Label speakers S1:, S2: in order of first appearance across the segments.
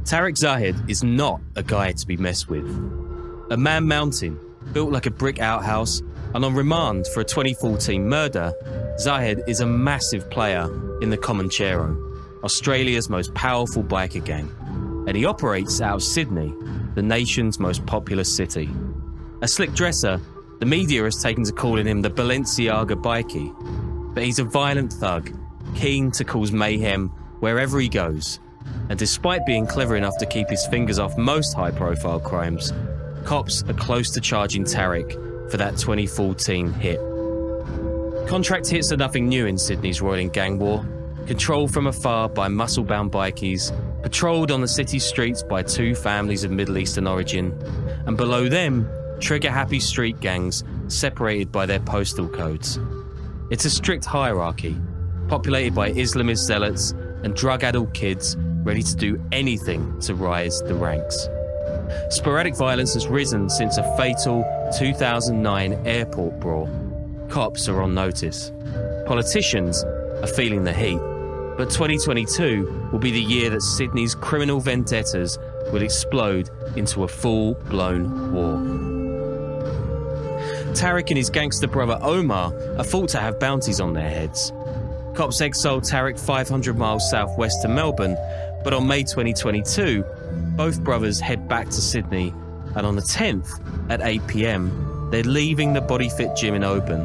S1: Tariq Zahid is not a guy to be messed with. A man mountain, built like a brick outhouse, and on remand for a 2014 murder, Zahid is a massive player in the Comanchero, Australia's most powerful biker gang, and he operates out of Sydney, the nation's most populous city. A slick dresser, the media has taken to calling him the Balenciaga bikie, but he's a violent thug, keen to cause mayhem wherever he goes, and despite being clever enough to keep his fingers off most high-profile crimes, cops are close to charging Tariq for that 2014 hit. Contract hits are nothing new in Sydney's roiling gang war, controlled from afar by muscle-bound bikies, patrolled on the city streets by two families of Middle Eastern origin, and below them, trigger-happy street gangs separated by their postal codes. It's a strict hierarchy, populated by Islamist zealots and drug-addled kids ready to do anything to rise the ranks. Sporadic violence has risen since a fatal 2009 airport brawl. Cops are on notice. Politicians are feeling the heat. But 2022 will be the year that Sydney's criminal vendettas will explode into a full-blown war. Tariq and his gangster brother Omar are thought to have bounties on their heads. Cops exiled Tariq 500 miles southwest to Melbourne, but on May 2022, both brothers head back to Sydney, and on the 10th at 8 p.m, they're leaving the Body Fit gym in Oban,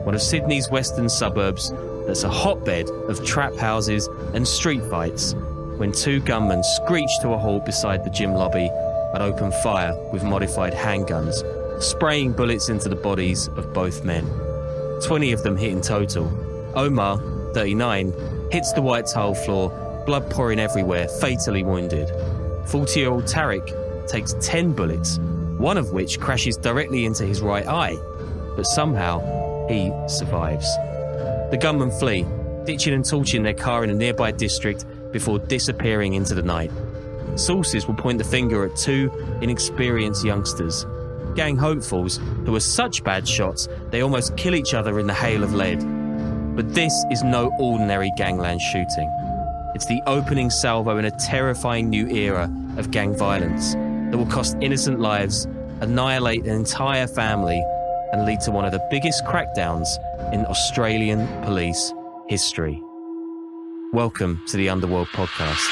S1: one of Sydney's western suburbs that's a hotbed of trap houses and street fights, when two gunmen screech to a halt beside the gym lobby and open fire with modified handguns, spraying bullets into the bodies of both men. 20 of them hit in total. Omar, 39, hits the white tile floor, blood pouring everywhere, fatally wounded. 40-year-old Tariq takes 10 bullets, one of which crashes directly into his right eye, but somehow he survives. The gunmen flee, ditching and torching their car in a nearby district before disappearing into the night. Sources will point the finger at two inexperienced youngsters, gang hopefuls who are such bad shots they almost kill each other in the hail of lead. But this is no ordinary gangland shooting. It's the opening salvo in a terrifying new era of gang violence that will cost innocent lives, annihilate an entire family, and lead to one of the biggest crackdowns in Australian police history. Welcome to the Underworld podcast.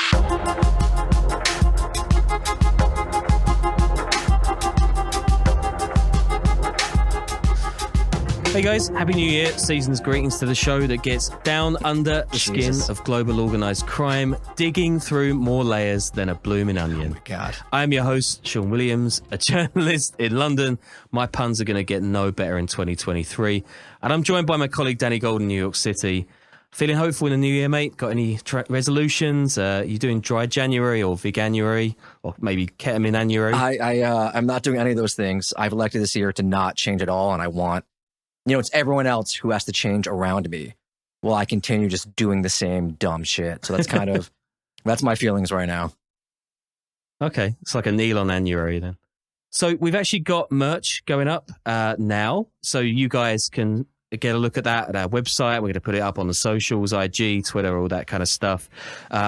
S1: Hey guys, Happy New Year. Season's greetings to the show that gets down under the skin of global organised crime, digging through more layers than a blooming onion.
S2: Oh my God.
S1: I'm your host, Sean Williams, a journalist in London. My puns are going to get no better in 2023. And I'm joined by my colleague Danny Gold in New York City. Feeling hopeful in the new year, mate? Got any resolutions? You doing dry January or veganuary or maybe ketamine-anuary?
S2: I'm not doing any of those things. I've elected this year to not change at all, and I want... it's everyone else who has to change around me while I continue just doing the same dumb shit. So that's kind of, that's my feelings right now.
S1: Okay. It's like a kneel on January then. So we've actually got merch going up now. So you guys can get a look at that at our website. We're going to put it up on the socials, IG, Twitter, all that kind of stuff,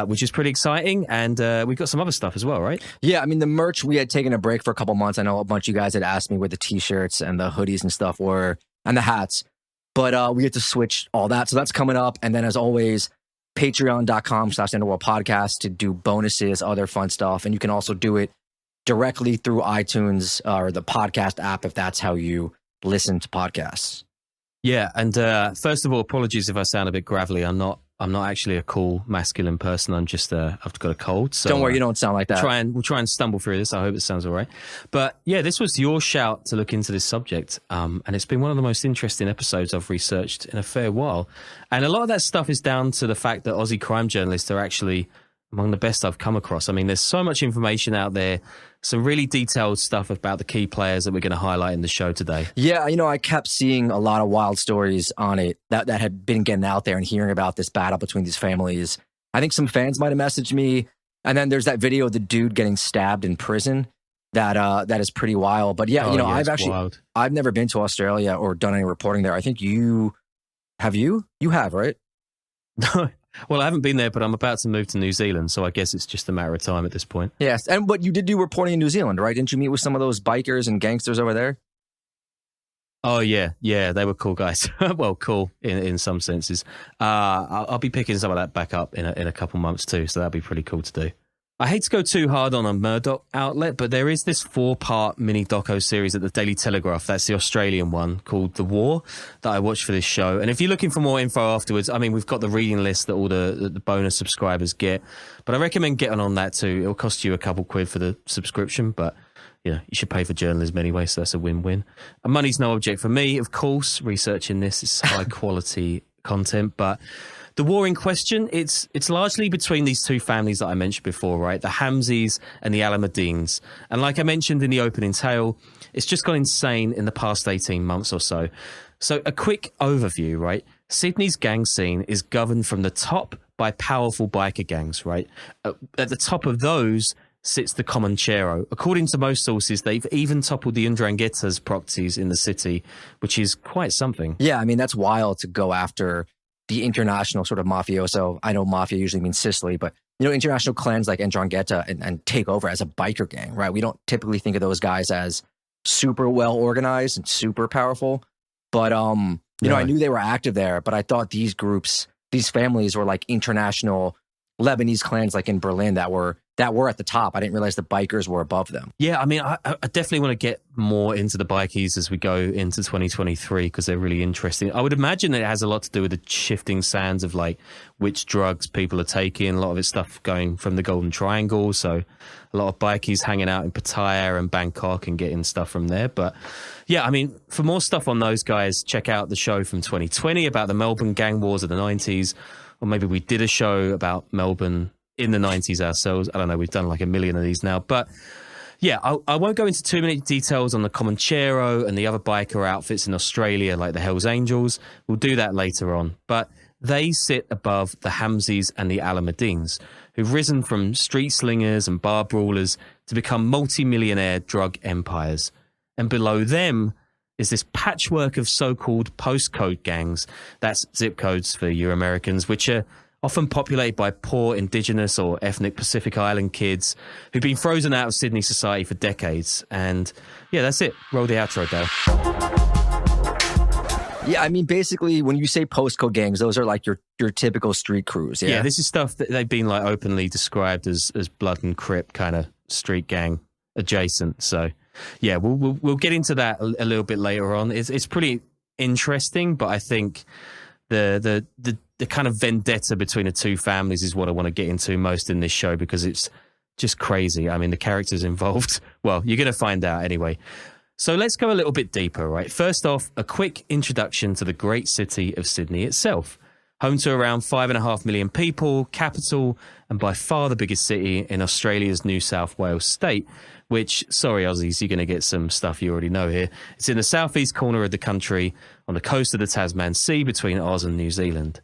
S1: which is pretty exciting. And we've got some other stuff as well, right?
S2: Yeah. I mean, the merch, we had taken a break for a couple months. I know a bunch of you guys had asked me where the t-shirts and the hoodies and stuff were. And the hats. But we get to switch all that. So that's coming up. And then as always, patreon.com/Underworld podcast to do bonuses, other fun stuff. And you can also do it directly through iTunes or the podcast app if that's how you listen to podcasts.
S1: Yeah. And first of all, apologies if I sound a bit gravelly. I'm not actually a cool masculine person. I'm just I've got a cold. So
S2: don't worry, you don't sound like that.
S1: We'll try and stumble through this. I hope it sounds all right. But yeah, this was your shout to look into this subject. And it's been one of the most interesting episodes I've researched in a fair while. And a lot of that stuff is down to the fact that Aussie crime journalists are actually among the best I've come across. I mean, there's so much information out there, some really detailed stuff about the key players that we're going to highlight in the show today.
S2: Yeah, I kept seeing a lot of wild stories on it that had been getting out there and hearing about this battle between these families. I think some fans might have messaged me. And then there's that video of the dude getting stabbed in prison. That is pretty wild. But yeah, I've never been to Australia or done any reporting there. I think you have, right?
S1: No, Well, I haven't been there, but I'm about to move to New Zealand, so I guess it's just a matter of time at this point.
S2: Yes, and but you did do reporting in New Zealand, right? Didn't you meet with some of those bikers and gangsters over there?
S1: Oh, yeah, they were cool guys. Well, cool in some senses. I'll be picking some of that back up in a couple months too, so that'll be pretty cool to do. I hate to go too hard on a Murdoch outlet, but there is this 4-part mini doco series at the Daily Telegraph. That's the Australian one called The War that I watched for this show. And if you're looking for more info afterwards, I mean, we've got the reading list that all the bonus subscribers get, but I recommend getting on that too. It'll cost you a couple quid for the subscription, but you should pay for journalism anyway, so that's a win-win. And money's no object for me, of course. Researching this is high quality content, but the war in question, it's largely between these two families that I mentioned before, right? The Hamzys and the Alameddines. And like I mentioned in the opening tale, it's just gone insane in the past 18 months or so. So a quick overview, right? Sydney's gang scene is governed from the top by powerful biker gangs, right? At the top of those sits the Comanchero. According to most sources, they've even toppled the Ndrangheta's proxies in the city, which is quite something.
S2: Yeah, I mean, that's wild to go after the international sort of mafioso. I know mafia usually means Sicily, but international clans like Ndrangheta and take over as a biker gang, right? We don't typically think of those guys as super well organized and super powerful, but I knew they were active there, but I thought these groups, these families were like international Lebanese clans like in Berlin that were at the top. I didn't realize the bikers were above them.
S1: Yeah, I mean, I definitely want to get more into the bikies as we go into 2023 because they're really interesting. I would imagine it has a lot to do with the shifting sands of like which drugs people are taking. A lot of it's stuff going from the Golden Triangle. So a lot of bikies hanging out in Pattaya and Bangkok and getting stuff from there. But yeah, I mean, for more stuff on those guys, check out the show from 2020 about the Melbourne gang wars of the 90s. Or maybe we did a show about Melbourne in the 90s ourselves. I don't know. We've done like a million of these now. But yeah, I won't go into too many details on the Comanchero and the other biker outfits in Australia, like the Hells Angels. We'll do that later on. But they sit above the Hamzys and the Alameddines, who've risen from street slingers and bar brawlers to become multi-millionaire drug empires. And below them is this patchwork of so-called postcode gangs. That's zip codes for you Americans, which are often populated by poor indigenous or ethnic Pacific Island kids who've been frozen out of Sydney society for decades. And yeah, that's it. Roll the outro, Dale.
S2: Yeah, I mean, basically, when you say postcode gangs, those are like your typical street crews.
S1: Yeah, this is stuff that they've been like openly described as Blood and Crip kind of street gang adjacent. So yeah, we'll get into that a little bit later on. It's pretty interesting, but I think the kind of vendetta between the two families is what I want to get into most in this show because it's just crazy. I mean, the characters involved, well, you're going to find out anyway. So let's go a little bit deeper, right? First off, a quick introduction to the great city of Sydney itself. Home to around 5.5 million people, capital, and by far the biggest city in Australia's New South Wales state, which, sorry Aussies, you're going to get some stuff you already know here. It's in the southeast corner of the country on the coast of the Tasman Sea between Oz and New Zealand.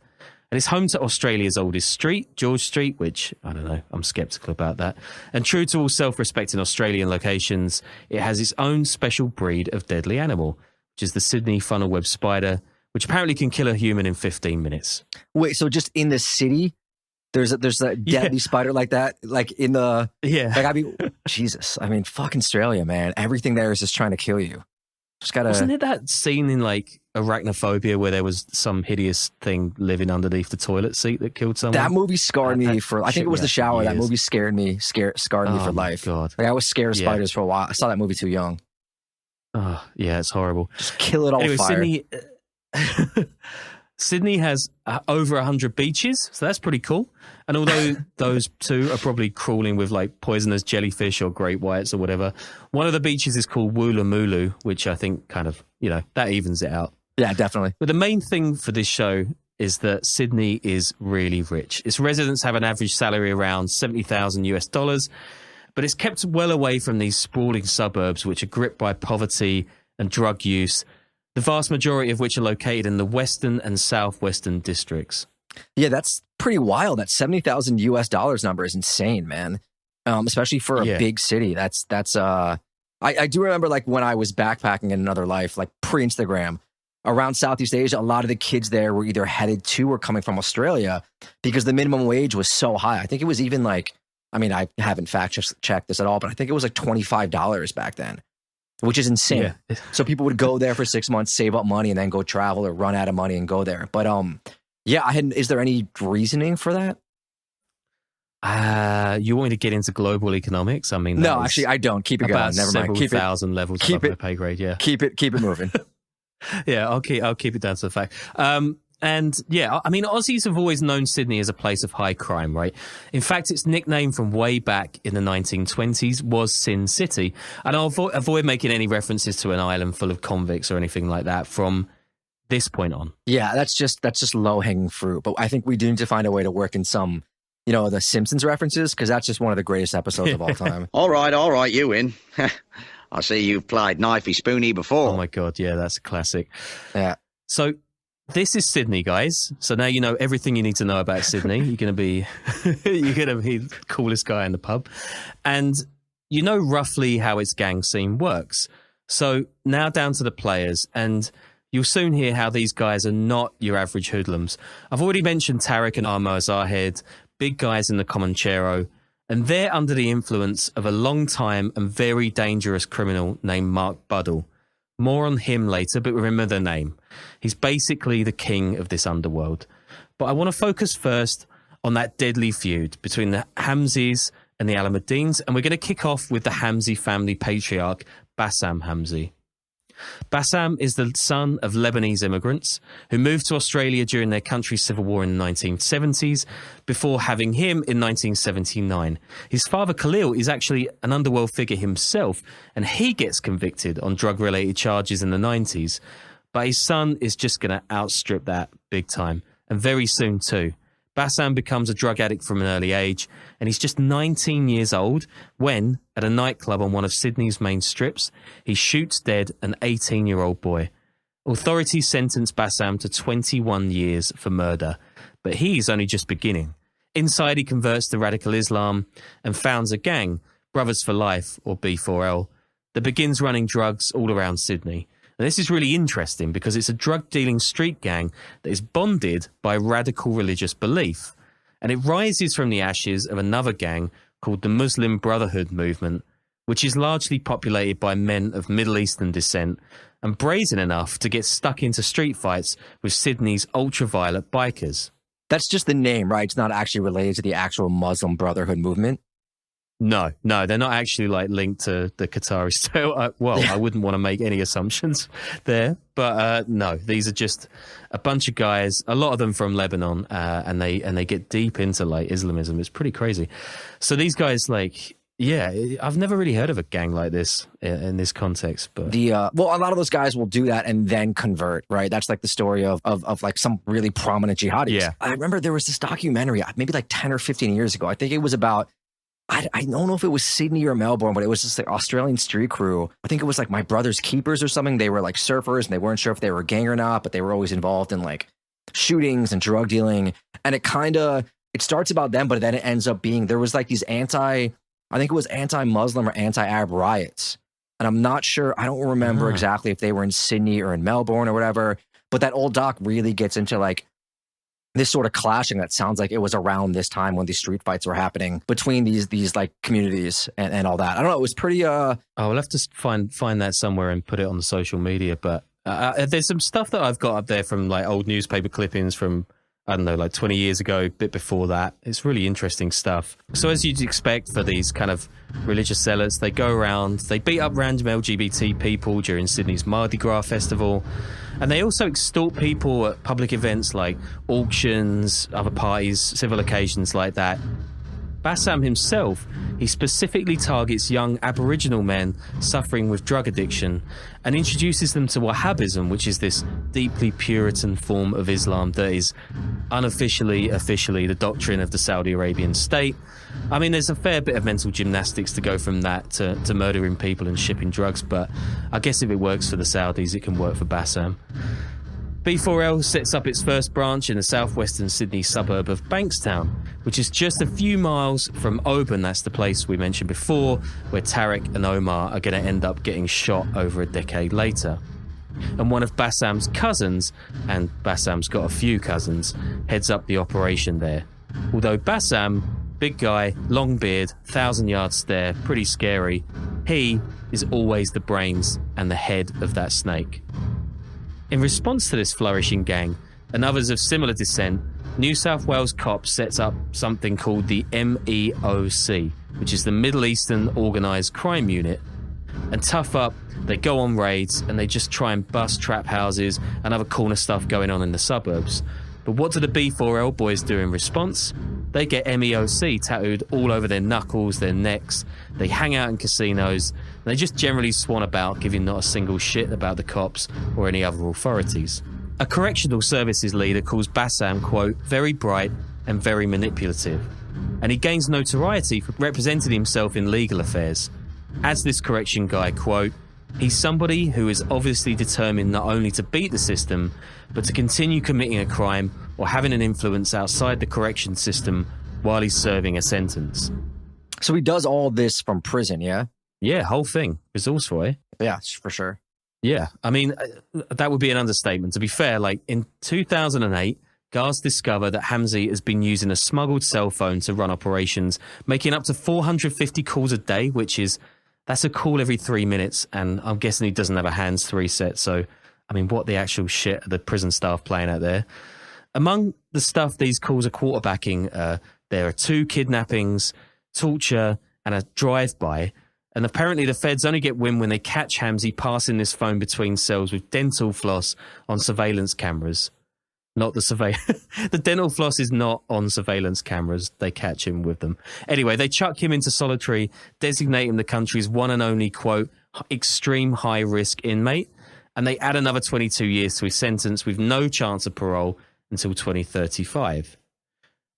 S1: And it's home to Australia's oldest street, George Street, which, I don't know, I'm sceptical about that. And true to all self-respecting Australian locations, it has its own special breed of deadly animal, which is the Sydney funnel web spider, which apparently can kill a human in 15 minutes.
S2: Wait, so just in the city, there's a deadly spider like that? Like in the...
S1: Yeah.
S2: Like, I mean, Jesus. I mean, fucking Australia, man. Everything there is just trying to kill you. Just gotta...
S1: Wasn't it that scene in, like, Arachnophobia where there was some hideous thing living underneath the toilet seat that killed someone?
S2: That movie scarred me for... I think it was The Shower. That movie scarred me for life.
S1: God.
S2: Like, I was scared of spiders for a while. I saw that movie too young.
S1: Oh, yeah, it's horrible.
S2: Just kill it all fire.
S1: Sydney has over 100 beaches, so that's pretty cool. And although those two are probably crawling with like poisonous jellyfish or great whites or whatever, one of the beaches is called Woolloomooloo, which I think kind of, that evens it out.
S2: Yeah, definitely.
S1: But the main thing for this show is that Sydney is really rich. Its residents have an average salary around $70,000, but it's kept well away from these sprawling suburbs, which are gripped by poverty and drug use, the vast majority of which are located in the western and southwestern districts.
S2: Yeah, that's pretty wild. That $70,000 number is insane, man. Especially for a big city. I do remember like when I was backpacking in another life, like pre-Instagram, around Southeast Asia, a lot of the kids there were either headed to or coming from Australia because the minimum wage was so high. I think it was even like, I mean, I haven't fact checked this at all, but I think it was like $25 back then, which is insane. Yeah. So people would go there for 6 months, save up money, and then go travel or run out of money and go there. But yeah, is there any reasoning for that?
S1: You want me to get into global economics? I mean,
S2: no, actually, I don't. Keep it going. Never mind. Keep
S1: thousand levels above my pay grade. Yeah,
S2: keep it moving.
S1: Yeah, I'll keep it down to the fact. And yeah, I mean, Aussies have always known Sydney as a place of high crime, right? In fact, its nickname from way back in the 1920s was Sin City. And I'll avoid making any references to an island full of convicts or anything like that from this point on.
S2: Yeah, that's just low hanging fruit. But I think we do need to find a way to work in some, the Simpsons references, because that's just one of the greatest episodes of all time.
S3: All right, you win. I see you've played Knifey Spoony before.
S1: Oh my God, yeah, that's a classic.
S2: Yeah.
S1: So this is Sydney, guys. So now you know everything you need to know about Sydney. You're gonna be the coolest guy in the pub, and you know roughly how its gang scene works. So now down to the players, and you'll soon hear how these guys are not your average hoodlums. I've already mentioned Tarek and Armo as our head, big guys in the Comanchero, and they're under the influence of a long-time and very dangerous criminal named Mark Buddle. More on him later, but remember the name. He's basically the king of this underworld. But I want to focus first on that deadly feud between the Hamzys and the Alameddines, and we're going to kick off with the Hamzy family patriarch, Bassam Hamzy. Bassam is the son of Lebanese immigrants who moved to Australia during their country's civil war in the 1970s before having him in 1979. His father Khalil is actually an underworld figure himself, and he gets convicted on drug-related charges in the 90s. But his son is just going to outstrip that big time, and very soon too. Bassam becomes a drug addict from an early age, and he's just 19 years old when, at a nightclub on one of Sydney's main strips, he shoots dead an 18-year-old boy. Authorities sentence Bassam to 21 years for murder, but he's only just beginning. Inside, he converts to radical Islam and founds a gang, Brothers for Life, or B4L, that begins running drugs all around Sydney. And this is really interesting because it's a drug-dealing street gang that is bonded by radical religious belief. And it rises from the ashes of another gang called the Muslim Brotherhood movement, which is largely populated by men of Middle Eastern descent and brazen enough to get stuck into street fights with Sydney's ultraviolet bikers.
S2: That's just the name, right? It's not actually related to the actual Muslim Brotherhood movement.
S1: No, they're not actually linked to the Qatari style. I wouldn't want to make any assumptions there, but no, these are just a bunch of guys, a lot of them from Lebanon, and they get deep into Islamism. It's pretty crazy. So these guys, I've never really heard of a gang like this in this context. But
S2: a lot of those guys will do that and then convert, right? That's like the story of like some really prominent jihadis.
S1: Yeah,
S2: I remember there was this documentary maybe like 10 or 15 years ago. I think it was about. I don't know if it was Sydney or Melbourne, but it was just like Australian street crew. I think it was like My Brother's Keepers or something. They were like surfers and they weren't sure if they were a gang or not, but they were always involved in like shootings and drug dealing. And it starts about them, but then it ends up being, there was like these anti-Muslim or anti-Arab riots. And I'm not sure, I don't remember exactly if they were in Sydney or in Melbourne or whatever, but that old doc really gets into like this sort of clashing that sounds like it was around this time when these street fights were happening between these like communities and all that. I don't know. It was pretty. I'll
S1: have to find that somewhere and put it on the social media. But there's some stuff that I've got up there from like old newspaper clippings from, I don't know, like 20 years ago, a bit before that. It's really interesting stuff. So as you'd expect for these kind of religious zealots, they go around, they beat up random LGBT people during Sydney's Mardi Gras festival. And they also extort people at public events like auctions, other parties, civil occasions like that. Bassam himself, he specifically targets young Aboriginal men suffering with drug addiction and introduces them to Wahhabism, which is this deeply Puritan form of Islam that is officially the doctrine of the Saudi Arabian state. I mean, there's a fair bit of mental gymnastics to go from that to murdering people and shipping drugs, but I guess if it works for the Saudis, it can work for Bassam. B4L sets up its first branch in the southwestern Sydney suburb of Bankstown, which is just a few miles from Oban. That's the place we mentioned before, where Tarek and Omar are going to end up getting shot over a decade later. And one of Bassam's cousins, and Bassam's got a few cousins, heads up the operation there. Although Bassam, big guy, long beard, 1,000-yard stare, pretty scary, he is always the brains and the head of that snake. In response to this flourishing gang, and others of similar descent, New South Wales cops sets up something called the MEOC, which is the Middle Eastern Organised Crime Unit. And tough up, they go on raids and they just try and bust trap houses and other corner stuff going on in the suburbs. But what do the B4L boys do in response? They get MEOC tattooed all over their knuckles, their necks. They hang out in casinos. And they just generally swan about, giving not a single shit about the cops or any other authorities. A correctional services leader calls Bassam, quote, very bright and very manipulative. And he gains notoriety for representing himself in legal affairs. As this correction guy, quote, he's somebody who is obviously determined not only to beat the system, but to continue committing a crime or having an influence outside the correction system while he's serving a sentence.
S2: So he does all this from prison, yeah?
S1: Yeah, whole thing. Resourceful, eh?
S2: Yeah, for sure.
S1: Yeah, I mean, that would be an understatement. To be fair, like in 2008, guards discover that Hamzy has been using a smuggled cell phone to run operations, making up to 450 calls a day, that's a call every 3 minutes, and I'm guessing he doesn't have a hands-free set, so, I mean, what the actual shit are the prison staff playing out there? Among the stuff these calls are quarterbacking, there are 2 kidnappings, torture, and a drive-by, and apparently the feds only get wind when they catch Hamzy passing this phone between cells with dental floss on surveillance cameras. Not the the dental floss is not on surveillance cameras. They catch him with them. Anyway, they chuck him into solitary, designate him the country's one and only, quote, extreme high-risk inmate, and they add another 22 years to his sentence with no chance of parole until 2035.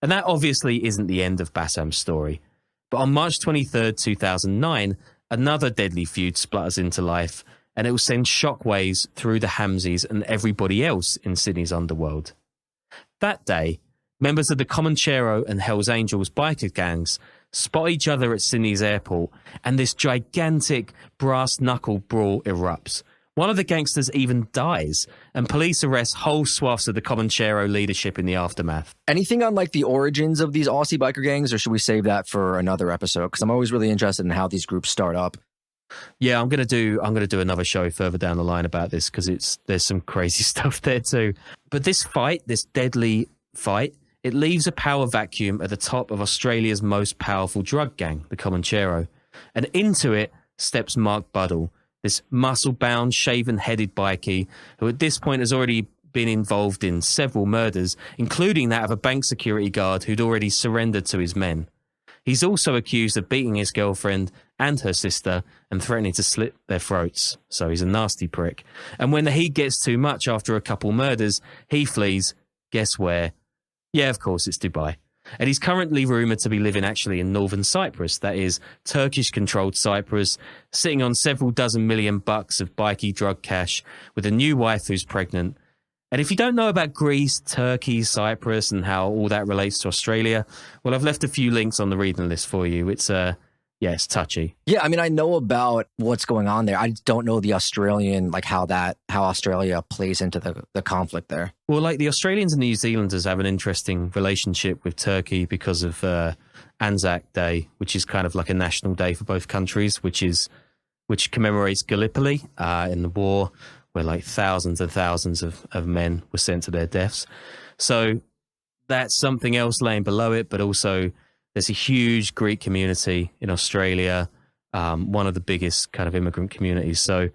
S1: And that obviously isn't the end of Bassam's story. But on March 23rd, 2009, another deadly feud splutters into life, and it will send shockwaves through the Hamzys and everybody else in Sydney's underworld. That day, members of the Comanchero and Hells Angels biker gangs spot each other at Sydney's airport, and this gigantic brass-knuckle brawl erupts. One of the gangsters even dies, and police arrest whole swaths of the Comanchero leadership in the aftermath. Anything
S2: on like the origins of these Aussie biker gangs, or should we save that for another episode? Because I'm always really interested in how these groups start up.
S1: Yeah, I'm gonna do another show further down the line about this because there's some crazy stuff there too. But this deadly fight, it leaves a power vacuum at the top of Australia's most powerful drug gang, the Comanchero, and into it steps Mark Buddle, this muscle-bound, shaven-headed bikie who at this point has already been involved in several murders, including that of a bank security guard who'd already surrendered to his men. He's also accused of beating his girlfriend and her sister and threatening to slit their throats, so he's a nasty prick. And when the heat gets too much after a couple murders, he flees. Guess where? Yeah, of course, it's Dubai. And he's currently rumoured to be living actually in northern Cyprus, that is, Turkish-controlled Cyprus, sitting on several dozen $million of bikie drug cash with a new wife who's pregnant. And if you don't know about Greece, Turkey, Cyprus, and how all that relates to Australia, well, I've left a few links on the reading list for you. It's touchy.
S2: Yeah, I mean, I know about what's going on there. I don't know the Australian, like how Australia plays into the conflict there.
S1: Well, like the Australians and New Zealanders have an interesting relationship with Turkey because of Anzac Day, which is kind of like a national day for both countries, which commemorates Gallipoli in the war, where like thousands and thousands of men were sent to their deaths. So that's something else laying below it, but also there's a huge Greek community in Australia, one of the biggest kind of immigrant communities. So,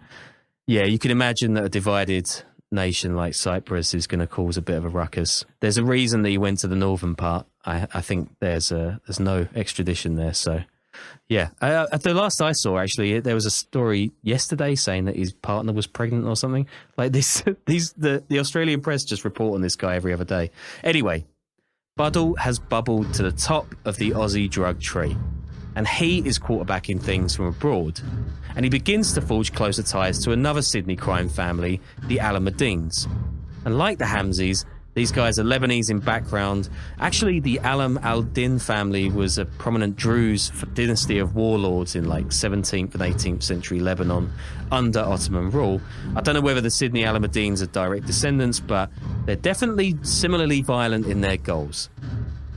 S1: yeah, you can imagine that a divided nation like Cyprus is going to cause a bit of a ruckus. There's a reason that he went to the northern part. I think there's no extradition there. So, yeah. At the last I saw, actually, there was a story yesterday saying that his partner was pregnant or something. Like this, the Australian press just report on this guy every other day. Anyway, Buddle has bubbled to the top of the Aussie drug tree, and he is quarterbacking things from abroad, and he begins to forge closer ties to another Sydney crime family, the Alameddines. And like the Hamzys, These guys are Lebanese in background. Actually, the Alam al-Din family was a prominent Druze dynasty of warlords in like 17th and 18th century Lebanon under Ottoman rule. I don't know whether the Sydney Alameddines are direct descendants, but they're definitely similarly violent in their goals.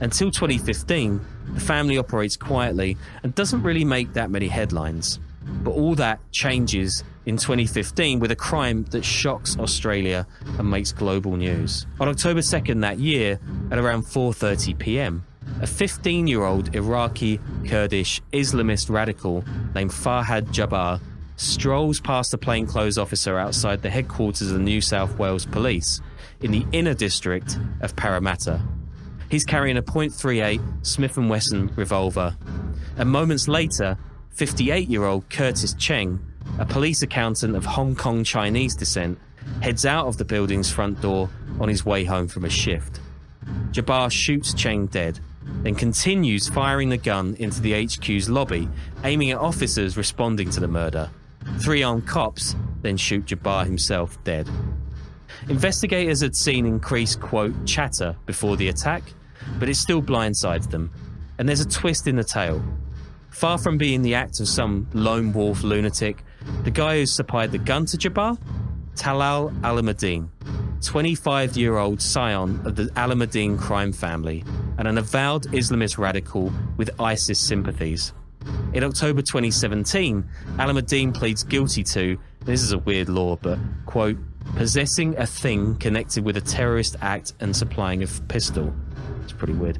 S1: Until 2015, the family operates quietly and doesn't really make that many headlines. But all that changes in 2015 with a crime that shocks Australia and makes global news. On October 2nd that year, at around 4:30 p.m, a 15-year-old Iraqi Kurdish Islamist radical named Farhad Jabbar strolls past a plainclothes officer outside the headquarters of the New South Wales Police in the inner district of Parramatta. He's carrying a .38 Smith & Wesson revolver. And moments later, 58-year-old Curtis Cheng, a police accountant of Hong Kong Chinese descent, heads out of the building's front door on his way home from a shift. Jabbar shoots Cheng dead, then continues firing the gun into the HQ's lobby, aiming at officers responding to the murder. 3 armed cops then shoot Jabbar himself dead. Investigators had seen increased, quote, chatter before the attack, but it still blindsides them. And there's a twist in the tale. Far from being the act of some lone wolf lunatic, the guy who supplied the gun to Jabbar? Talal Alameddine, 25-year-old scion of the Alameddine crime family and an avowed Islamist radical with ISIS sympathies. In October 2017, Alameddine pleads guilty to, this is a weird law, but, quote, possessing a thing connected with a terrorist act and supplying a pistol. It's pretty weird.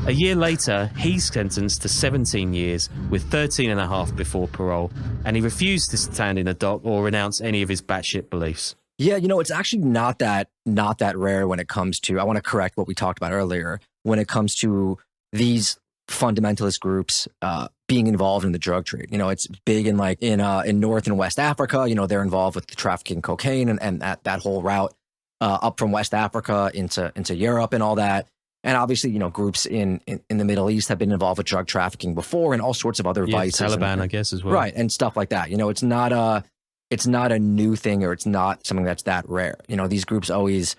S1: A year later, he's sentenced to 17 years with 13 and a half before parole, and he refused to stand in a dock or renounce any of his batshit beliefs.
S2: Yeah, it's actually not that rare when it comes to, I want to correct what we talked about earlier, when it comes to these fundamentalist groups being involved in the drug trade. It's big in in North and West Africa. They're involved with the trafficking cocaine and that whole route up from West Africa into Europe and all that. And obviously, groups in the Middle East have been involved with drug trafficking before and all sorts of other vices.
S1: Taliban, I guess, as well.
S2: Right, and stuff like that. It's not a new thing, or it's not something that's that rare. These groups always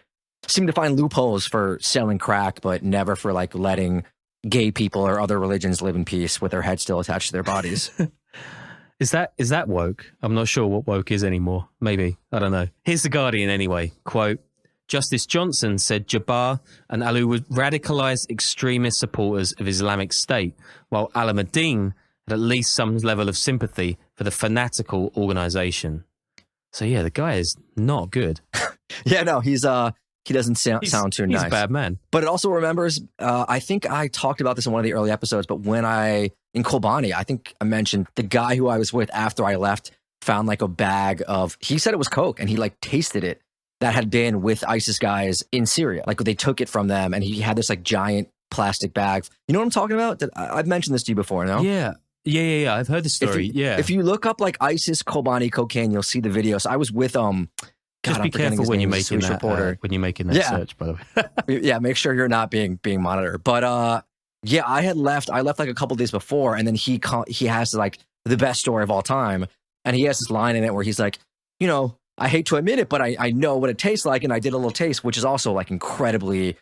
S2: seem to find loopholes for selling crack, but never for letting gay people or other religions live in peace with their heads still attached to their bodies.
S1: Is that woke? I'm not sure what woke is anymore. Maybe. I don't know. Here's The Guardian anyway. Quote, Justice Johnson said Jabbar and Alu were radicalized extremist supporters of Islamic State, while Alameddine had at least some level of sympathy for the fanatical organization. So yeah, the guy is not good.
S2: Yeah, no, he doesn't sound too nice.
S1: He's a bad man.
S2: But it also remembers, I think I talked about this in one of the early episodes, but in Kobani, I think I mentioned the guy who I was with after I left found a bag of, he said it was coke, and he tasted it, that had been with ISIS guys in Syria. They took it from them, and he had this giant plastic bag. You know what I'm talking about? I've mentioned this to you before, no?
S1: Yeah. I've heard the story.
S2: If you look up ISIS Kobani cocaine, you'll see the videos. I was with
S1: Just be careful when you're making that search, by the way.
S2: Yeah, make sure you're not being monitored. But I had left. I left a couple days before, and then he has the best story of all time, and he has this line in it where he's like, I hate to admit it, but I know what it tastes like, and I did a little taste, which is also incredibly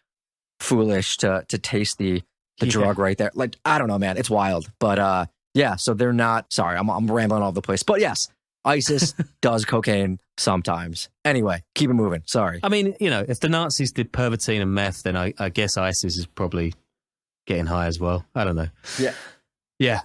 S2: foolish to taste the drug right there. I don't know, man, it's wild. But so they're not. Sorry, I'm rambling all over the place. But yes, ISIS does cocaine sometimes. Anyway, keep it moving. Sorry.
S1: I mean, if the Nazis did pervitin and meth, then I guess ISIS is probably getting high as well. I don't know.
S2: Yeah.
S1: Yeah.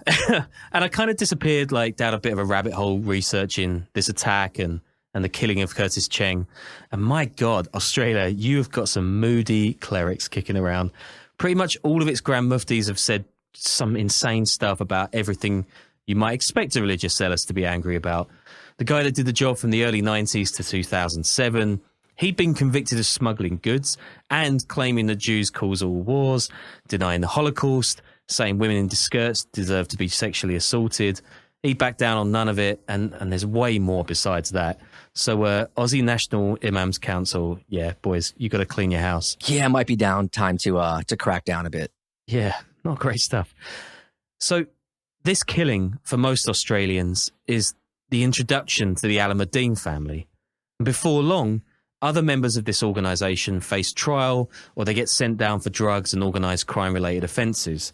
S1: And I kind of disappeared down a bit of a rabbit hole researching this attack and the killing of Curtis Cheng. And my God, Australia, you've got some moody clerics kicking around. Pretty much all of its Grand Muftis have said some insane stuff about everything you might expect a religious zealot to be angry about. The guy that did the job from the early 90s to 2007, he'd been convicted of smuggling goods and claiming that Jews cause all wars, denying the Holocaust, saying women in skirts deserve to be sexually assaulted. He backed down on none of it, and there's way more besides that. So Aussie National Imams Council, yeah, boys, you got to clean your house.
S2: Yeah, it might be time to crack down a bit.
S1: Yeah, not great stuff. So this killing, for most Australians, is the introduction to the Alameddine family. And before long, Other members of this organisation face trial or they get sent down for drugs and organised crime-related offences.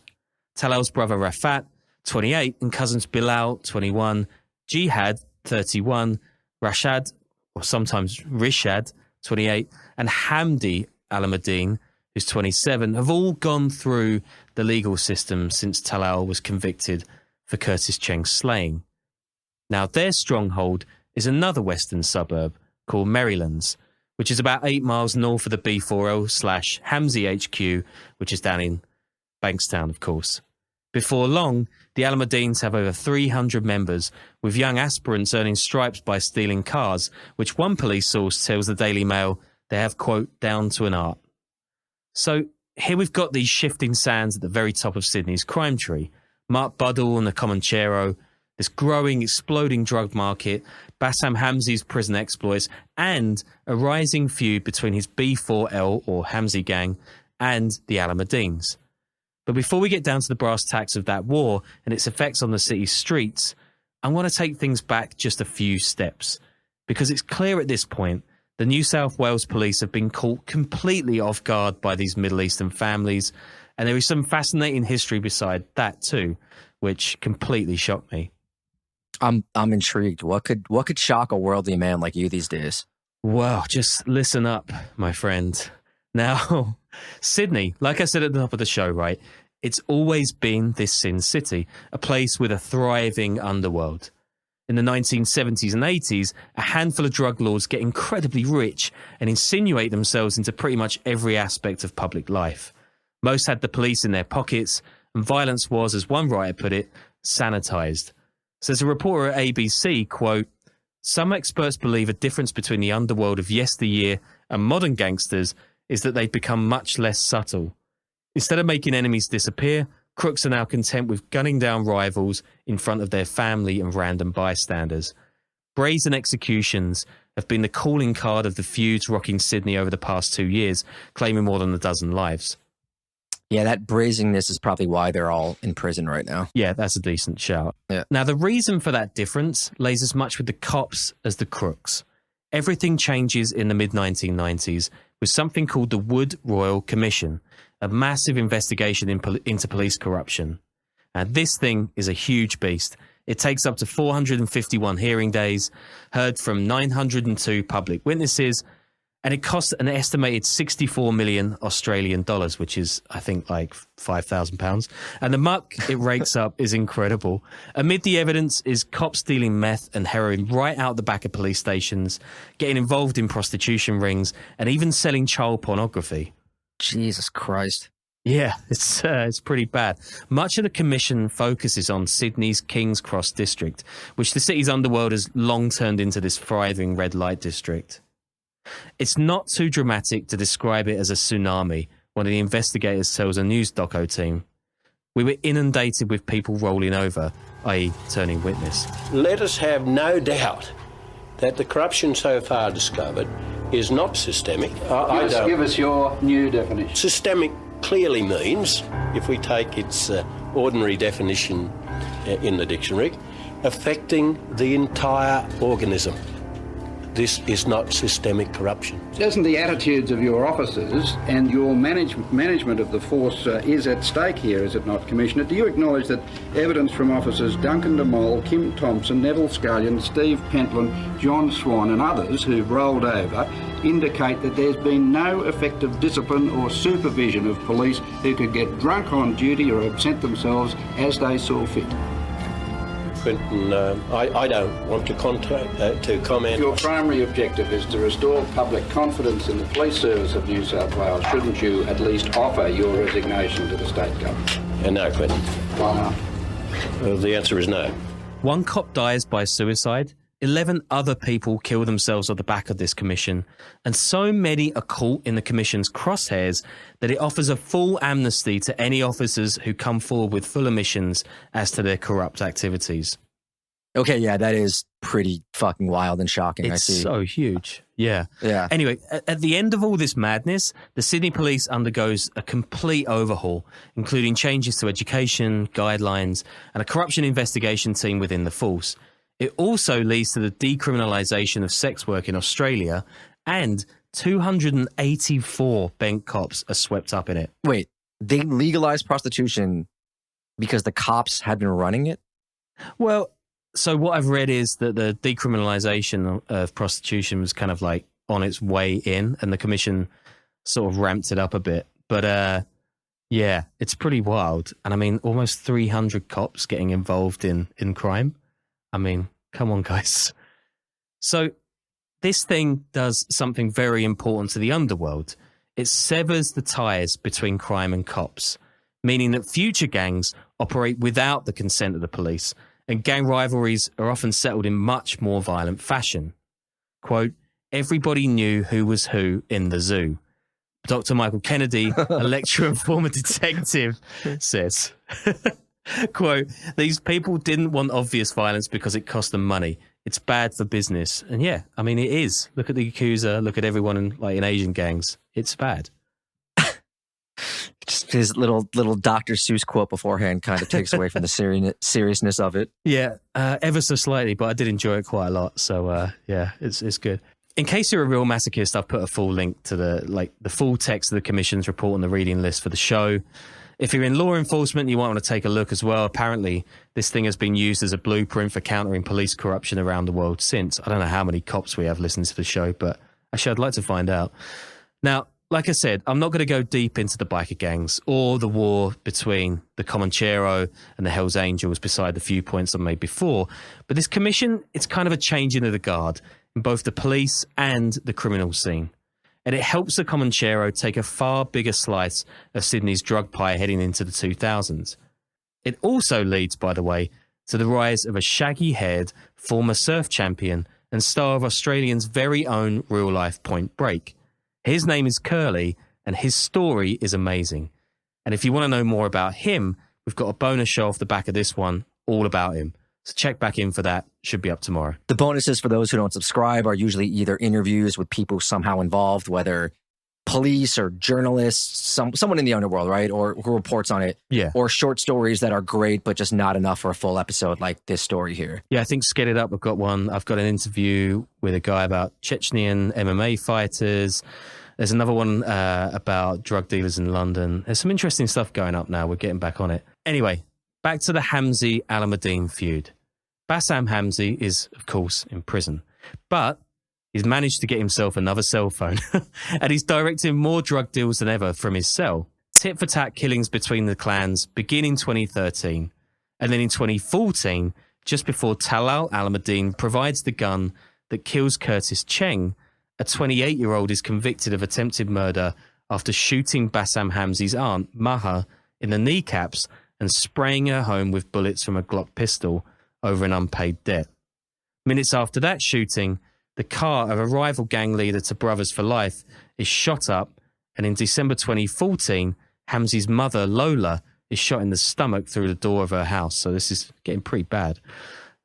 S1: Talal's brother Rafat, 28, and cousins Bilal, 21, Jihad, 31, Rashad, or sometimes Rishad, 28, and Hamzy Alameddine, who's 27, have all gone through the legal system since Talal was convicted for Curtis Cheng's slaying. Now, their stronghold is another western suburb called Marylands, which is about 8 miles north of the B4L/Hamzy HQ, which is down in Bankstown, of course. Before long, the Alameddines have over 300 members, with young aspirants earning stripes by stealing cars, which one police source tells the Daily Mail they have, quote, down to an art. So here we've got these shifting sands at the very top of Sydney's crime tree. Mark Buddle and the Comanchero, this growing, exploding drug market, Bassam Hamzy's prison exploits, and a rising feud between his B4L or Hamzy gang and the Alameddines. But before we get down to the brass tacks of that war and its effects on the city's streets, I want to take things back just a few steps, because it's clear at this point the New South Wales police have been caught completely off guard by these Middle Eastern families, and there is some fascinating history beside that too, which completely shocked me.
S2: I'm intrigued. What could shock a worldly man like you these days?
S1: Well, just listen up, my friend. Now, Sydney, like I said at the top of the show, right, it's always been this sin city, a place with a thriving underworld. In the 1970s and 80s, a handful of drug lords get incredibly rich and insinuate themselves into pretty much every aspect of public life. Most had the police in their pockets, and violence was, as one writer put it, sanitized. Says a reporter at ABC, quote, "Some experts believe a difference between the underworld of yesteryear and modern gangsters is that they've become much less subtle. Instead of making enemies disappear, crooks are now content with gunning down rivals in front of their family and random bystanders. Brazen executions have been the calling card of the feuds rocking Sydney over the past 2 years, claiming more than a dozen lives."
S2: Yeah, that brazenness is probably why they're all in prison right now.
S1: Yeah, that's a decent shout.
S2: Yeah.
S1: Now, the reason for that difference lays as much with the cops as the crooks. Everything changes in the mid-1990s with something called the Wood Royal Commission, a massive investigation into police corruption. And this thing is a huge beast. It takes up to 451 hearing days, heard from 902 public witnesses, and it costs an estimated 64 million Australian dollars, which is, I think, like £5,000. And the muck it rakes up is incredible. Amid the evidence is cops dealing meth and heroin right out the back of police stations, getting involved in prostitution rings, and even selling child pornography.
S2: Jesus Christ.
S1: Yeah, it's pretty bad. Much of the commission focuses on Sydney's King's Cross district, which the city's underworld has long turned into this thriving red light district. It's not too dramatic to describe it as a tsunami, one of the investigators tells a news doco team. We were inundated with people rolling over, i.e. turning witness.
S4: Let us have no doubt that the corruption so far discovered is not systemic.
S5: Give us your new definition.
S4: Systemic clearly means, if we take its ordinary definition in the dictionary, affecting the entire organism. This is not systemic corruption.
S5: Doesn't the attitudes of your officers and your management of the force is at stake here, is it not, Commissioner? Do you acknowledge that evidence from officers Duncan DeMol, Kim Thompson, Neville Scullion, Steve Pentland, John Swan and others who've rolled over indicate that there's been no effective discipline or supervision of police who could get drunk on duty or absent themselves as they saw fit?
S4: Quentin, I don't want to comment.
S5: Your primary objective is to restore public confidence in the police service of New South Wales. Shouldn't you at least offer your resignation to the state government?
S4: No, Quentin.
S5: Why not?
S4: Well, the answer is no.
S1: One cop dies by suicide, 11 other people kill themselves on the back of this commission, and so many are caught in the commission's crosshairs that it offers a full amnesty to any officers who come forward with full admissions as to their corrupt activities.
S2: Okay, yeah, that is pretty fucking wild and shocking.
S1: It's
S2: I see.
S1: so huge. Yeah.
S2: Yeah.
S1: Anyway, at the end of all this madness, the Sydney Police undergoes a complete overhaul, including changes to education, guidelines, and a corruption investigation team within the force. It also leads to the decriminalisation of sex work in Australia and 284 bent cops are swept up in it.
S2: Wait, they legalized prostitution because the cops had been running it?
S1: Well, so what I've read is that the decriminalization of prostitution was kind of like on its way in, and the commission sort of ramped it up a bit. But yeah, it's pretty wild. And I mean, almost 300 cops getting involved in crime. I mean, come on, guys. So this thing does something very important to the underworld. It severs the ties between crime and cops, meaning that future gangs operate without the consent of the police, and gang rivalries are often settled in much more violent fashion. Quote, everybody knew who was who in the zoo. Dr. Michael Kennedy, a lecturer and former detective, says, quote, these people didn't want obvious violence because it cost them money. It's bad for business. And yeah, I mean, it is. Look at the Yakuza, look at everyone in Asian gangs. It's bad.
S2: Just his little Dr. Seuss quote beforehand kind of takes away from the seriousness of it.
S1: Yeah, ever so slightly, but I did enjoy it quite a lot. So yeah, it's good. In case you're a real masochist, I've put a full link to the full text of the commission's report on the reading list for the show. If you're in law enforcement, you might want to take a look as well. Apparently, this thing has been used as a blueprint for countering police corruption around the world since. I don't know how many cops we have listening to the show, but actually I'd like to find out. Now, like I said, I'm not going to go deep into the biker gangs or the war between the Comanchero and the Hells Angels beside the few points I made before. But this commission, it's kind of a changing of the guard in both the police and the criminal scene. And it helps the Comanchero take a far bigger slice of Sydney's drug pie heading into the 2000s. It also leads, by the way, to the rise of a shaggy-haired former surf champion and star of Australian's very own real-life Point Break. His name is Curly, and his story is amazing. And if you want to know more about him, we've got a bonus show off the back of this one, all about him. So check back in for that. Should be up tomorrow.
S2: The bonuses for those who don't subscribe are usually either interviews with people somehow involved, whether police or journalists, someone in the underworld, right? Or who reports on it.
S1: Yeah.
S2: Or short stories that are great, but just not enough for a full episode like this story here.
S1: Yeah, I think Sked It Up, I've got one. I've got an interview with a guy about Chechnyan MMA fighters. There's another one about drug dealers in London. There's some interesting stuff going up now. We're getting back on it. Anyway, back to the Hamzy Alameddine feud. Bassam Hamzy is, of course, in prison, but he's managed to get himself another cell phone, and he's directing more drug deals than ever from his cell. Tit-for-tat killings between the clans begin in 2013, and then in 2014, just before Talal Alameddine provides the gun that kills Curtis Cheng, a 28-year-old is convicted of attempted murder after shooting Bassam Hamzy's aunt, Maha, in the kneecaps and spraying her home with bullets from a Glock pistol over an unpaid debt. Minutes after that shooting, the car of a rival gang leader to Brothers for Life is shot up, and in December 2014, Hamzy's mother, Lola, is shot in the stomach through the door of her house, so this is getting pretty bad.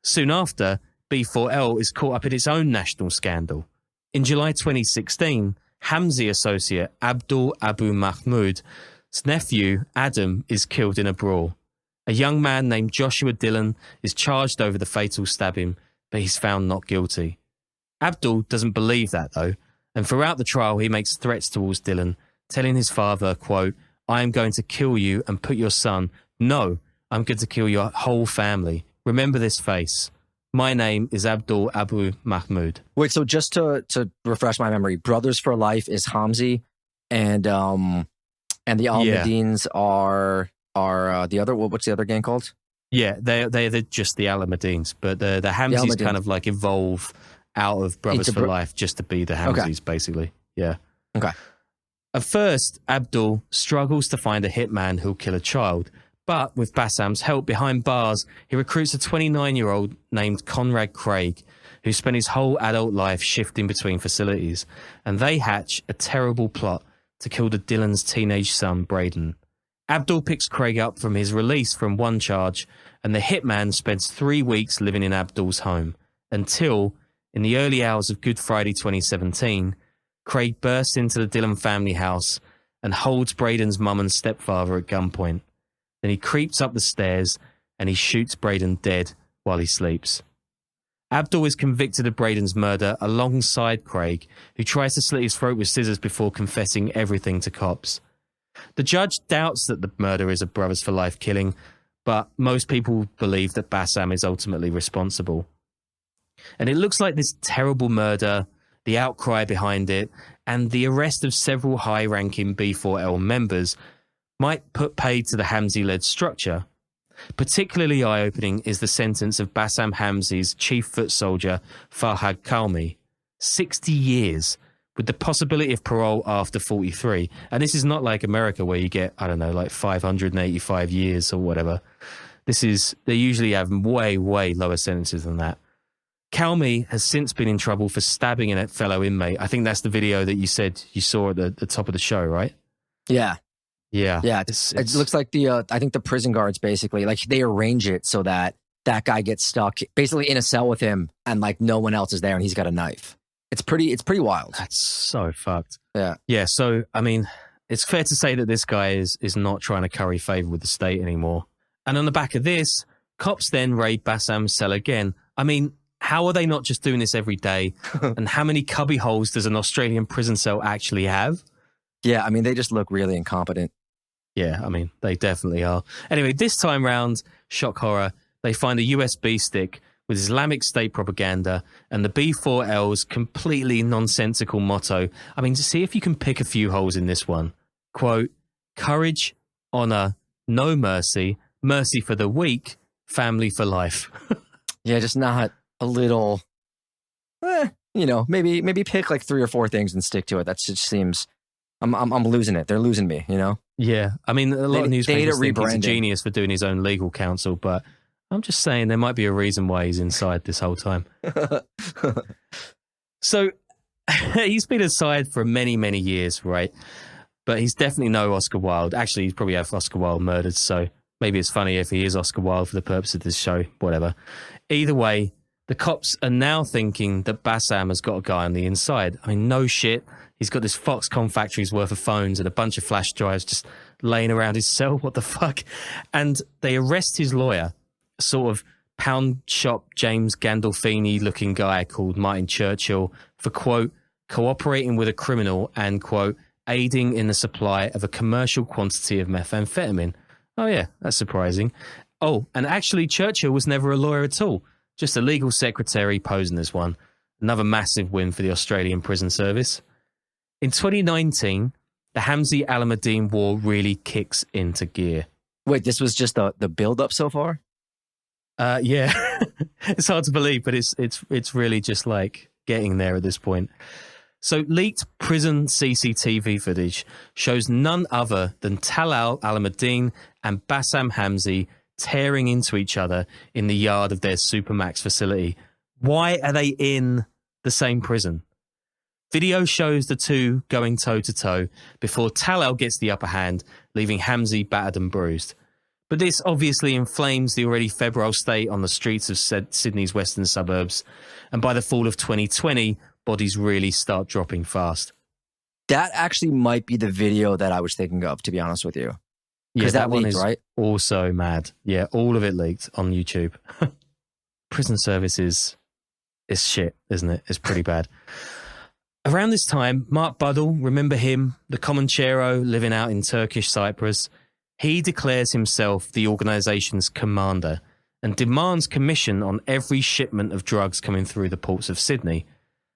S1: Soon after, B4L is caught up in its own national scandal. In July 2016, Hamzy associate Abdul Abu Mahmoud's nephew, Adam, is killed in a brawl. A young man named Joshua Dillon is charged over the fatal stabbing, but he's found not guilty. Abdul doesn't believe that, though, and throughout the trial he makes threats towards Dillon, telling his father, quote, I am going to kill you and put your son. No, I'm going to kill your whole family. Remember this face. My name is Abdul Abu Mahmoud.
S2: Wait, so just to refresh my memory, Brothers for Life is Hamzy, and the Alameddines are the other. What's the other gang called?
S1: Yeah, they're just the Alameddines, but the Hamzys kind of like evolve out of Brothers for Life just to be the Hamzys, basically. Yeah.
S2: Okay.
S1: At first, Abdul struggles to find a hitman who'll kill a child, but with Bassam's help behind bars, he recruits a 29-year-old named Conrad Craig, who spent his whole adult life shifting between facilities, and they hatch a terrible plot to kill the Dillon's teenage son, Braden. Abdul picks Craig up from his release from one charge, and the hitman spends 3 weeks living in Abdul's home, until, in the early hours of Good Friday 2017, Craig bursts into the Dillon family house and holds Braden's mum and stepfather at gunpoint. Then he creeps up the stairs and he shoots Braden dead while he sleeps. Abdul is convicted of Braden's murder alongside Craig, who tries to slit his throat with scissors before confessing everything to cops. The judge doubts that the murder is a Brothers for Life killing, but most people believe that Bassam is ultimately responsible. And it looks like this terrible murder, the outcry behind it, and the arrest of several high-ranking B4L members might put paid to the Hamzy-led structure. Particularly eye-opening is the sentence of Bassam Hamzy's chief foot soldier, Farhad Kalmi. 60 years, with the possibility of parole after 43. And this is not like America where you get, I don't know, like 585 years or whatever. They usually have way, way lower sentences than that. Kalmi has since been in trouble for stabbing a fellow inmate. I think that's the video that you said you saw at the top of the show, right?
S2: Yeah.
S1: Yeah.
S2: Yeah. It looks like I think the prison guards basically, like they arrange it so that that guy gets stuck basically in a cell with him and like no one else is there and he's got a knife. It's pretty wild.
S1: That's so fucked.
S2: Yeah.
S1: Yeah. So, I mean, it's fair to say that this guy is not trying to curry favor with the state anymore. And on the back of this, cops then raid Bassam's cell again. I mean, how are they not just doing this every day? And how many cubby holes does an Australian prison cell actually have?
S2: Yeah, I mean, they just look really incompetent.
S1: Yeah, I mean, they definitely are. Anyway, this time round, shock horror, they find a USB stick with Islamic State propaganda and the B4L's completely nonsensical motto. I mean, to see if you can pick a few holes in this one. Quote, courage, honor, no mercy, mercy for the weak, family for life.
S2: Yeah, just not a little, maybe pick like 3 or 4 things and stick to it. That just seems, I'm losing it. They're losing me, you know?
S1: Yeah. I mean, a lot of newspapers think he's a
S2: rebranding.
S1: genius for doing his own legal counsel, but I'm just saying there might be a reason why he's inside this whole time. So he's been inside for many, many years, right? But he's definitely no Oscar Wilde. Actually, he's probably have Oscar Wilde murdered, so maybe it's funny if he is Oscar Wilde for the purpose of this show, whatever. Either way, the cops are now thinking that Bassam has got a guy on the inside. I mean, no shit. He's got this Foxconn factory's worth of phones and a bunch of flash drives just laying around his cell. What the fuck? And they arrest his lawyer, a sort of pound shop James Gandolfini looking guy called Martin Churchill, for, quote, cooperating with a criminal and, quote, aiding in the supply of a commercial quantity of methamphetamine. Oh, yeah, that's surprising. Oh, and actually Churchill was never a lawyer at all, just a legal secretary posing as one. Another massive win for the Australian prison service. In 2019, the Hamzy Alameddine war really kicks into gear.
S2: Wait, this was just the build-up so far?
S1: Yeah. It's hard to believe, but it's really just like getting there at this point. So leaked prison CCTV footage shows none other than Talal Alameddine and Bassam Hamzy tearing into each other in the yard of their Supermax facility. Why are they in the same prison? Video shows the two going toe-to-toe before Talal gets the upper hand, leaving Hamzy battered and bruised. But this obviously inflames the already febrile state on the streets of Sydney's western suburbs, and by the fall of 2020, bodies really start dropping fast.
S2: That actually might be the video that I was thinking of, to be honest with you.
S1: Yeah, that one
S2: leaked,
S1: is
S2: right?
S1: Also mad. Yeah, all of it leaked on YouTube. Prison service is shit, isn't it? It's pretty bad. Around this time, Mark Buddle, remember him, the Comanchero living out in Turkish Cyprus, he declares himself the organisation's commander and demands commission on every shipment of drugs coming through the ports of Sydney.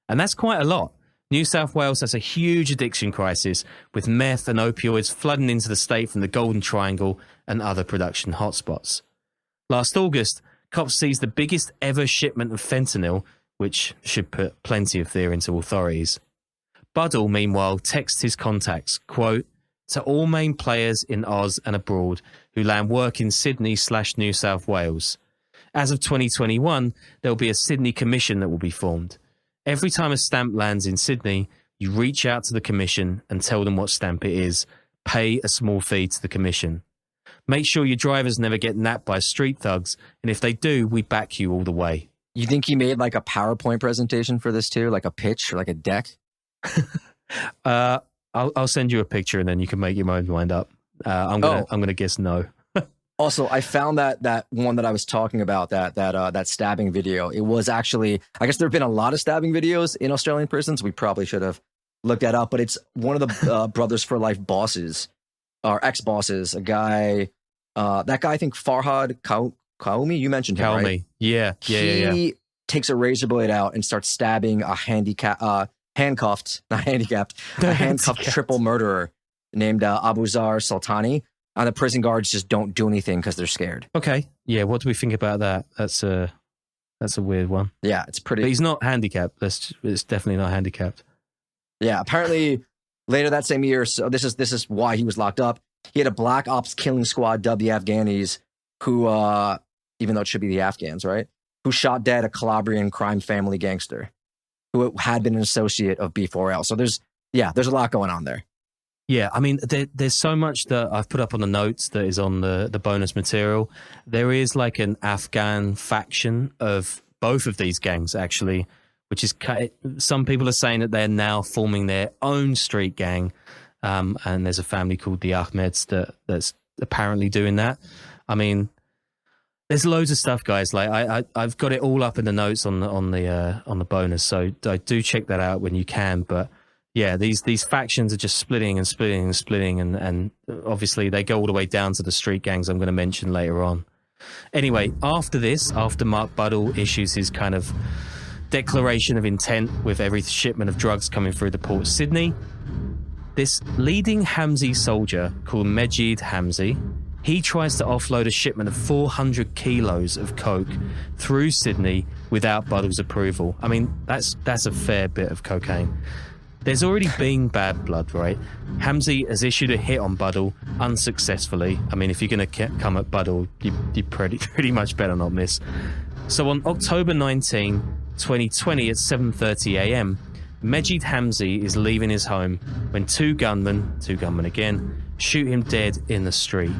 S1: And that's quite a lot. New South Wales has a huge addiction crisis, with meth and opioids flooding into the state from the Golden Triangle and other production hotspots. Last August, cops seized the biggest ever shipment of fentanyl, which should put plenty of fear into authorities. Buddle, meanwhile, texts his contacts, quote, to all main players in Oz and abroad who land work in Sydney/New South Wales. As of 2021, there will be a Sydney Commission that will be formed. Every time a stamp lands in Sydney, you reach out to the Commission and tell them what stamp it is. Pay a small fee to the Commission. Make sure your drivers never get napped by street thugs, and if they do, we back you all the way.
S2: You think he made like a PowerPoint presentation for this too? Like a pitch or like a deck?
S1: I'll send you a picture and then you can make your own mind up. I'm gonna guess no.
S2: Also, I found that one that I was talking about, that stabbing video. It was actually, I guess there have been a lot of stabbing videos in Australian prisons. We probably should have looked that up, but it's one of the Brothers for Life bosses, or ex-bosses, a guy, that guy, I think Farhad Kaomi, you mentioned him, right?
S1: Yeah.
S2: He takes a razor blade out and starts stabbing a handcuffed triple murderer named Abu Zar Sultani. And the prison guards just don't do anything because they're scared.
S1: Okay. Yeah, what do we think about that? That's a weird one.
S2: Yeah, it's pretty...
S1: But he's not handicapped. It's definitely not handicapped.
S2: Yeah, apparently later that same year, so this is why he was locked up. He had a black ops killing squad dubbed the Afghanis, who, even though it should be the Afghans, right? Who shot dead a Calabrian crime family gangster who had been an associate of B4L. So there's a lot going on there.
S1: Yeah, I mean, there's so much that I've put up on the notes that is on the bonus material. There is like an Afghan faction of both of these gangs, actually, which is, some people are saying that they're now forming their own street gang. And there's a family called the Ahmeds that's apparently doing that. I mean, there's loads of stuff, guys. Like I've got it all up in the notes on the bonus, so do check that out when you can. But yeah, these factions are just splitting, and obviously they go all the way down to the street gangs I'm going to mention later on. Anyway, after Mark Buddle issues his kind of declaration of intent with every shipment of drugs coming through the port of Sydney, this leading Hamzy soldier called Majid Hamzy, he tries to offload a shipment of 400 kilos of coke through Sydney without Buddle's approval. I mean, that's a fair bit of cocaine. There's already been bad blood, right? Hamzy has issued a hit on Buddle unsuccessfully. I mean, if you're going to come at Buddle, you pretty much better not miss. So on October 19, 2020 at 7:30 a.m., Majid Hamzy is leaving his home when two gunmen again, shoot him dead in the street.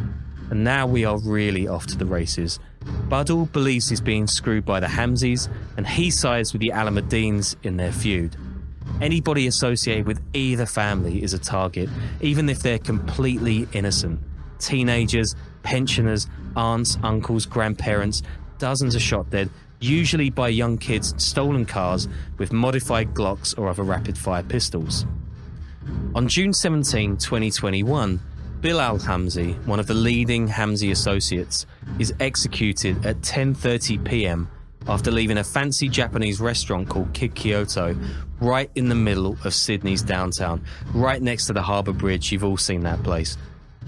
S1: And now we are really off to the races. Buddle believes he's being screwed by the Hamzys, and he sides with the Alameddines in their feud. Anybody associated with either family is a target, even if they're completely innocent. Teenagers, pensioners, aunts, uncles, grandparents, dozens are shot dead, usually by young kids' stolen cars with modified Glocks or other rapid-fire pistols. On June 17, 2021, Bilal Hamzy, one of the leading Hamzy associates, is executed at 10:30 p.m. after leaving a fancy Japanese restaurant called Kid Kyoto right in the middle of Sydney's downtown, right next to the Harbour Bridge. You've all seen that place.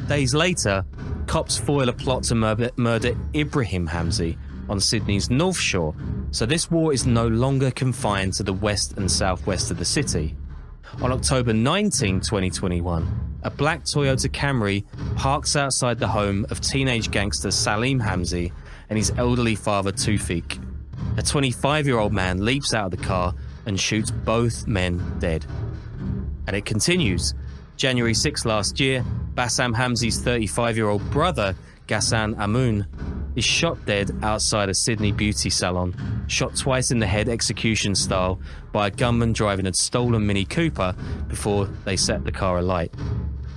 S1: Days later, cops foil a plot to murder Ibrahim Hamzy on Sydney's North Shore, so this war is no longer confined to the west and southwest of the city. On October 19, 2021, a black Toyota Camry parks outside the home of teenage gangster Salim Hamzy and his elderly father Tufik. A 25-year-old man leaps out of the car and shoots both men dead. And it continues. January 6 last year, Bassam Hamzy's 35-year-old brother, Ghassan Amoun, is shot dead outside a Sydney beauty salon, shot twice in the head execution style by a gunman driving a stolen Mini Cooper before they set the car alight.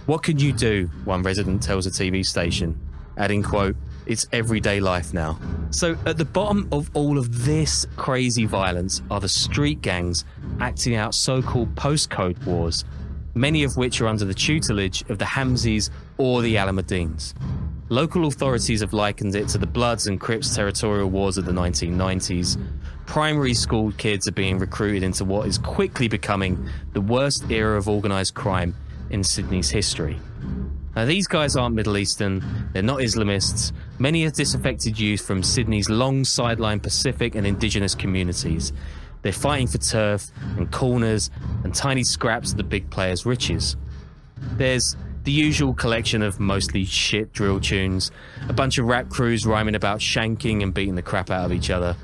S1: What can you do? One resident tells a TV station, adding, quote, "It's everyday life now." So at the bottom of all of this crazy violence are the street gangs acting out so-called postcode wars, many of which are under the tutelage of the Hamzys or the Alameddines. Local authorities have likened it to the Bloods and Crips territorial wars of the 1990s. Primary school kids are being recruited into what is quickly becoming the worst era of organised crime in Sydney's history. Now, these guys aren't Middle Eastern, they're not Islamists. Many are disaffected youth from Sydney's long sideline Pacific and Indigenous communities. They're fighting for turf and corners and tiny scraps of the big players' riches. There's the usual collection of mostly shit drill tunes, a bunch of rap crews rhyming about shanking and beating the crap out of each other.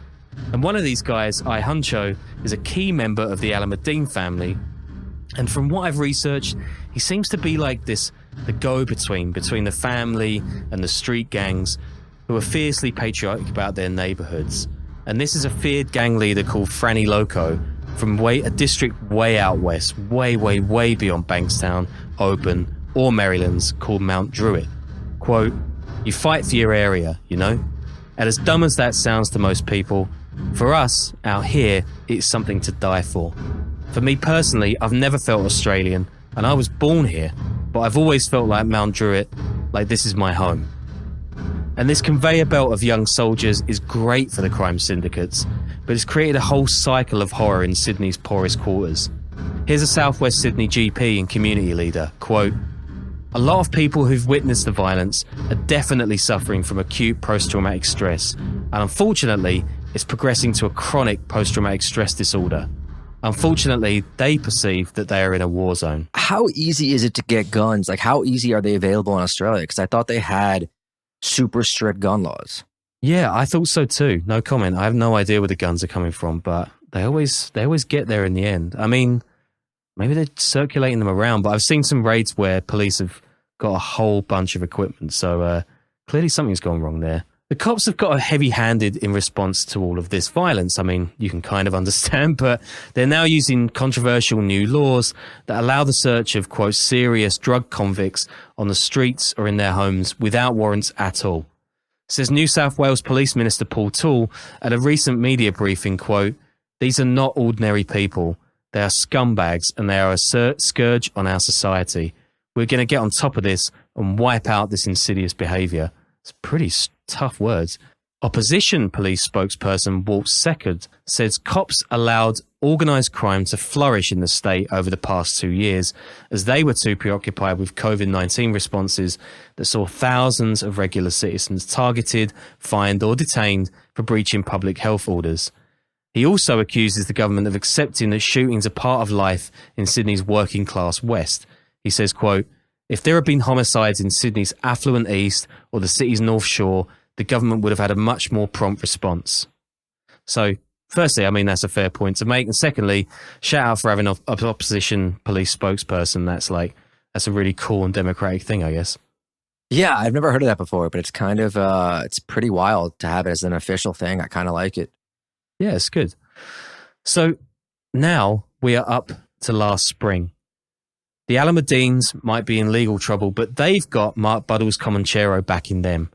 S1: And one of these guys, I Huncho, is a key member of the Alameddine family. And from what I've researched, he seems to be like this, the go-between between the family and the street gangs, who are fiercely patriotic about their neighbourhoods. And this is a feared gang leader called Franny Loco from a district way out west, way beyond Bankstown, Oban, or Maryland's, called Mount Druitt. Quote, You fight for your area, you know? And as dumb as that sounds to most people, for us, out here, it's something to die for. For me personally, I've never felt Australian, and I was born here, but I've always felt like Mount Druitt, like this is my home. And this conveyor belt of young soldiers is great for the crime syndicates, but it's created a whole cycle of horror in Sydney's poorest quarters. Here's a South West Sydney GP and community leader, quote, "A lot of people who've witnessed the violence are definitely suffering from acute post-traumatic stress, and unfortunately, it's progressing to a chronic post-traumatic stress disorder. Unfortunately, they perceive that they are in a war zone."
S2: How easy is it to get guns? Like, how easy are they available in Australia? Because I thought they had super strict gun laws.
S1: Yeah, I thought so too. No comment. I have no idea where the guns are coming from, but they always get there in the end. I mean, maybe they're circulating them around, but I've seen some raids where police have got a whole bunch of equipment, so clearly something's gone wrong there. The cops have got heavy-handed in response to all of this violence. I mean, you can kind of understand, but they're now using controversial new laws that allow the search of, quote, serious drug convicts on the streets or in their homes without warrants at all. Says New South Wales Police Minister Paul Toole at a recent media briefing, quote, "These are not ordinary people. They are scumbags and they are a scourge on our society. We're going to get on top of this and wipe out this insidious behaviour." It's pretty tough words. Opposition police spokesperson Walt Seckard says cops allowed organised crime to flourish in the state over the past 2 years as they were too preoccupied with COVID-19 responses that saw thousands of regular citizens targeted, fined or detained for breaching public health orders. He also accuses the government of accepting that shootings are part of life in Sydney's working class West. He says, quote, "If there had been homicides in Sydney's affluent East or the city's North Shore, the government would have had a much more prompt response." So, firstly, I mean, that's a fair point to make. And secondly, shout out for having an opposition police spokesperson. That's a really cool and democratic thing, I guess.
S2: Yeah, I've never heard of that before, but it's kind of, it's pretty wild to have it as an official thing. I kind of like it.
S1: Yeah, it's good. So now we are up to last spring. The Alameddines might be in legal trouble, but they've got Mark Buddle's Comanchero backing them.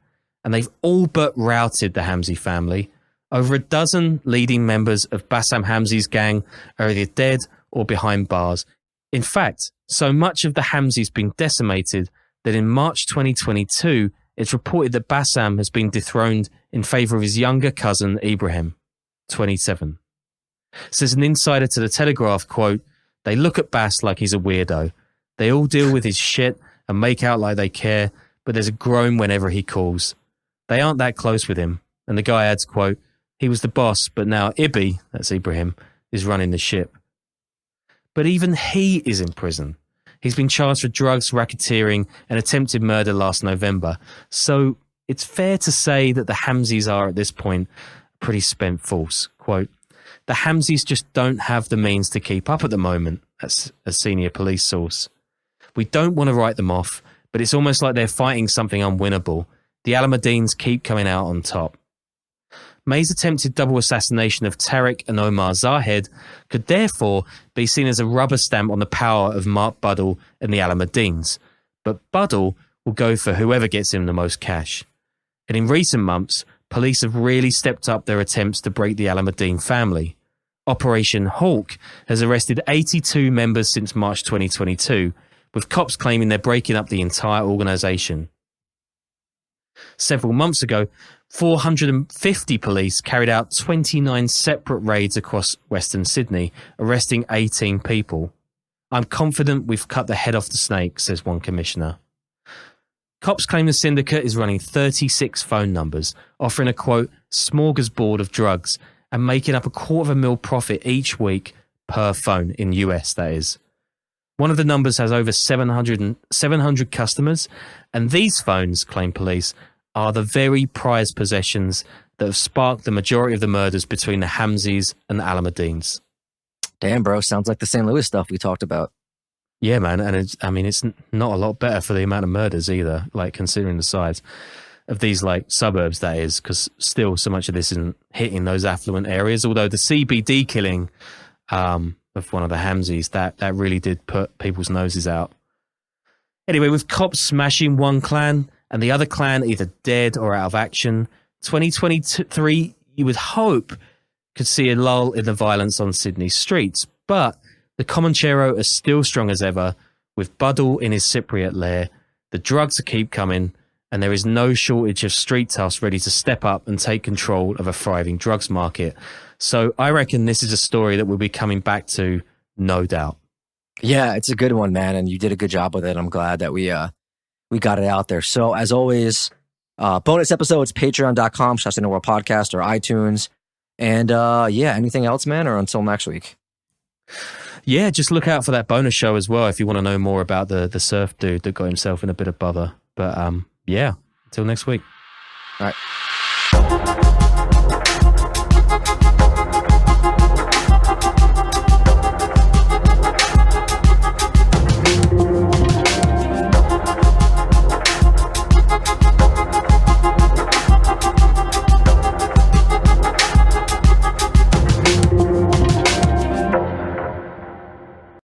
S1: And they've all but routed the Hamzy family. Over a dozen leading members of Bassam Hamzy's gang are either dead or behind bars. In fact, so much of the Hamzy's been decimated that in March 2022, it's reported that Bassam has been dethroned in favour of his younger cousin Ibrahim, 27. Says an insider to the Telegraph, quote, "They look at Bass like he's a weirdo. They all deal with his shit and make out like they care, but there's a groan whenever he calls. They aren't that close with him." And the guy adds, quote, "He was the boss, but now Ibby," that's Ibrahim, "is running the ship." But even he is in prison. He's been charged for drugs, racketeering, and attempted murder last November. So it's fair to say that the Hamzys are, at this point, a pretty spent force. Quote, "The Hamzys just don't have the means to keep up at the moment," that's a senior police source. "We don't want to write them off, but it's almost like they're fighting something unwinnable. The Alameddines keep coming out on top." May's attempted double assassination of Tariq and Omar Zahed could therefore be seen as a rubber stamp on the power of Mark Buddle and the Alameddines. But Buddle will go for whoever gets him the most cash. And in recent months, police have really stepped up their attempts to break the Alameddine family. Operation Hawk has arrested 82 members since March 2022, with cops claiming they're breaking up the entire organisation. Several months ago, 450 police carried out 29 separate raids across Western Sydney, arresting 18 people. "I'm confident we've cut the head off the snake," says one commissioner. Cops claim the syndicate is running 36 phone numbers, offering a, quote, "smorgasbord of drugs," and making up $250,000 profit each week per phone, in US, that is. One of the numbers has over 700 customers, and these phones, claim police, are the very prized possessions that have sparked the majority of the murders between the Hamzys and the Alameddines.
S2: Damn, bro, sounds like the St. Louis stuff we talked about.
S1: Yeah, man, and it's not a lot better for the amount of murders either, like considering the size of these like suburbs, that is, because still so much of this isn't hitting those affluent areas, although the CBD killing of one of the Hamzys, that really did put people's noses out. Anyway, with cops smashing one clan, and the other clan either dead or out of action, 2023, you would hope, could see a lull in the violence on Sydney's streets. But the Comanchero are still strong as ever, with Buddle in his Cypriot lair. The drugs keep coming, and there is no shortage of street toughs ready to step up and take control of a thriving drugs market. So I reckon this is a story that we'll be coming back to, no doubt.
S2: Yeah, it's a good one, man, and you did a good job with it. I'm glad that we got it out there. So as always, bonus episodes, patreon.com/Underworld Podcast or iTunes. And anything else, man, or until next week?
S1: Yeah, just look out for that bonus show as well if you want to know more about the surf dude that got himself in a bit of bother. But until next week.
S2: All right.